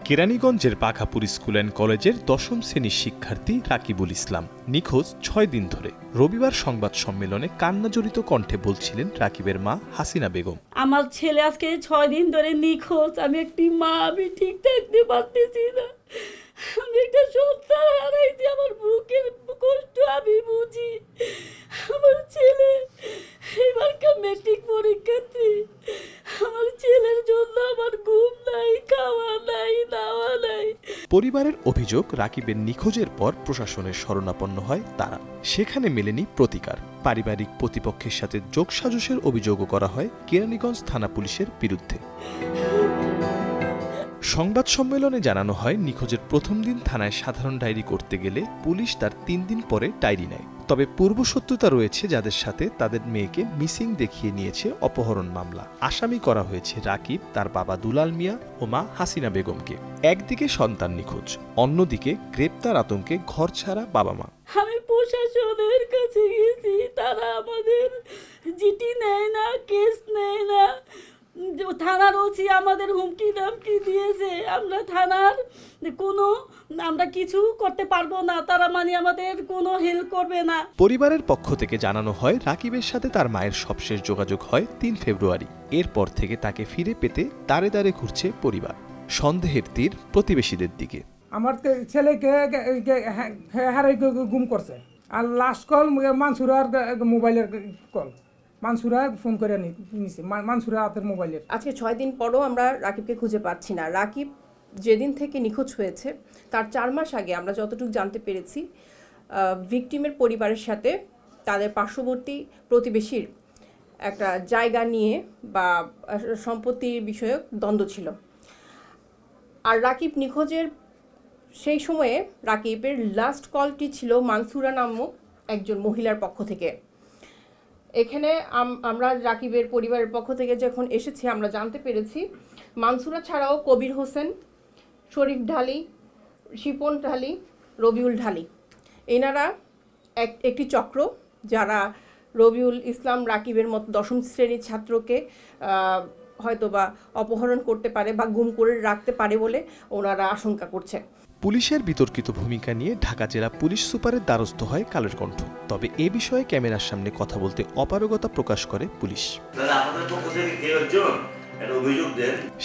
কেরানীগঞ্জের পাখাপুর school and কলেজের ১০ম শ্রেণীর শিক্ষার্থী রাকিবুল ইসলাম নিখোঁজ ৬ দিন ধরে। রবিবার সংবাদ সম্মেলনে কান্নাজড়িত কণ্ঠে বলছিলেন রাকিবের মা হাসিনা বেগম। আমার ছেলে আজকে ৬ দিন ধরে নিখোঁজ। আমি একটি মা, আমি ঠিক থাকতে পারতেছি না। আমি একটা সন্তান হারাইছি, আমার বুকের কষ্ট আমি বুঝি। আমার ছেলে এবারকার মেট্রিক পরীক্ষার্থী। আমার ছেলের জন্য আমার ঘুম নাই, খাওয়া নাই, নাওয়া নাই। পরিবারের অভিযোগ, রাকিবের নিখোঁজের পর প্রশাসনের শরণাপন্ন হয় তারা। সেখানে মেলেনি প্রতিকার। পারিবারিক প্রতিপক্ষের সাথে যোগসাজশের অভিযোগও করা হয় কেরানীগঞ্জ থানা পুলিশের বিরুদ্ধে। সংবাদ সম্মেলনে জানানো হয়, নিখোঁজের প্রথম দিন থানায় সাধারণ ডায়েরি করতে গেলে পুলিশ তার ৩ দিন পরে ডায়েরি নেয়। তবে পূর্বশত্রুতা রয়েছে যাদের সাথে তাদের মেয়েকে মিসিং দেখিয়ে নিয়েছে অপহরণ মামলা। আসামি করা হয়েছে রাকিব, তার বাবা দুলাল মিয়া ও মা হাসিনা বেগমকে। একদিকে সন্তান নিখোঁজ, অন্যদিকে গ্রেপ্তার আতঙ্কে ঘরছাড়া বাবা মা। আমি প্রশাসনের কাছে গেছি, তারা আমাদের জিটি নেয় না, কেস নেয় না। থানার ওসি আমাদের হুমকি দামকি দিয়েছে, আমরা থানার আমরা কিছু করতে পারবো না, তারা আমাদের কোনো হেল্প করবে না। পরিবারের পক্ষ থেকে জানানো হয়, রাকিবের সাথে তার মায়ের সবশেষ যোগাযোগ হয় ৩ ফেব্রুয়ারি। এরপর থেকে তাকে ফিরে পেতে দাঁড়ে দাঁড়ে ঘুরছে পরিবার। সন্দেহের তীর প্রতিবেশীদের দিকে। আমার ছেলেকে হারাই গুম করছে, আর লাস্ট কল মানসুরার মোবাইলের কল। মানসুরা ফোন করে নিছে, মানসুরা হাতের মোবাইলের। আজকে ৬ দিন পরও আমরা রাকিবকে খুঁজে পাচ্ছি না। রাকিব যেদিন থেকে নিখোঁজ হয়েছে তার ৪ মাস আগে আমরা যতটুকু জানতে পেরেছি, ভিকটিমের পরিবারের সাথে তাদের পার্শ্ববর্তী প্রতিবেশীর একটা জায়গা নিয়ে বা সম্পত্তির বিষয়ক দ্বন্দ্ব ছিল। আর রাকিব নিখোঁজের সেই সময়ে রাকিবের লাস্ট কলটি ছিল মানসুরা নামক একজন মহিলার পক্ষ থেকে। এখানে আমরা রাকিবের পরিবারের পক্ষ থেকে যখন এসেছি আমরা জানতে পেরেছি, মানসুরা ছাড়াও কবির হোসেন, শরীফ ঢালি, শিপন ঢালি, রবিউল ঢালি, এনারা একটি চক্র, যারা রবিউল ইসলাম রাকিবের মতো ১০ম শ্রেণীর ছাত্রকে হয়তোবা অপহরণ করতে পারে বা গুম করে রাখতে পারে বলে ওনারা আশঙ্কা করছে। পুলিশের বিতর্কিত ভূমিকা নিয়ে ঢাকা জেলা পুলিশ সুপারের দ্বারস্থ হয় কালের কণ্ঠ। তবে এ বিষয়ে ক্যামেরার সামনে কথা বলতে অপারগতা প্রকাশ করে পুলিশ।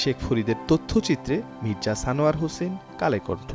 শেখ ফরিদের তথ্যচিত্রে মির্জা সানোয়ার হোসেন, কালের কণ্ঠ।